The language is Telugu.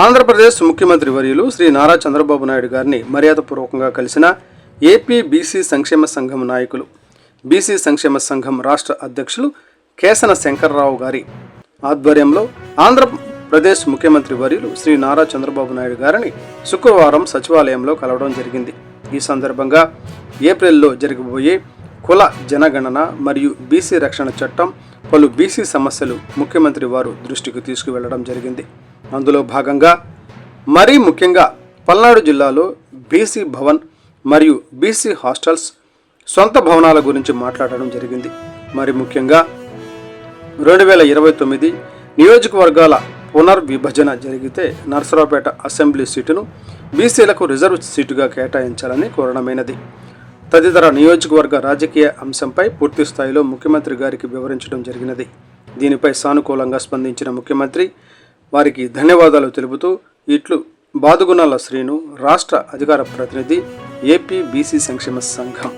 ఆంధ్రప్రదేశ్ ముఖ్యమంత్రి వర్యులు శ్రీ నారా చంద్రబాబు నాయుడు గారిని మర్యాదపూర్వకంగా కలిసిన ఏపీ బీసీ సంక్షేమ సంఘం నాయకులు, బీసీ సంక్షేమ సంఘం రాష్ట్ర అధ్యక్షులు కేసన శంకర్రావు గారి ఆధ్వర్యంలో ఆంధ్రప్రదేశ్ ముఖ్యమంత్రి వర్యులు శ్రీ నారా చంద్రబాబు నాయుడు గారిని శుక్రవారం సచివాలయంలో కలవడం జరిగింది. ఈ సందర్భంగా ఏప్రిల్లో జరగబోయే కుల జనగణన మరియు బీసీ రక్షణ చట్టం, పలు బీసీ సమస్యలు ముఖ్యమంత్రి వారు దృష్టికి తీసుకువెళ్లడం జరిగింది. అందులో భాగంగా మరీ ముఖ్యంగా పల్నాడు జిల్లాలో బీసీ భవన్ మరియు బీసీ హాస్టల్స్, సొంత భవనాల గురించి మాట్లాడడం జరిగింది. మరి ముఖ్యంగా 2029 నియోజకవర్గాల పునర్విభజన జరిగితే నర్సరావుపేట అసెంబ్లీ సీటును బీసీలకు రిజర్వ్ సీటుగా కేటాయించాలని కోరడమైనది. తదితర నియోజకవర్గ రాజకీయ అంశంపై పూర్తి స్థాయిలో ముఖ్యమంత్రి గారికి వివరించడం జరిగినది. దీనిపై సానుకూలంగా స్పందించిన ముఖ్యమంత్రి వారికి ధన్యవాదాలు తెలుపుతూ ఇట్లు బాదుగుణాల శ్రీను, రాష్ట్ర అధికార ప్రతినిధి, ఏపీ బీసీ సంక్షేమ సంఘం.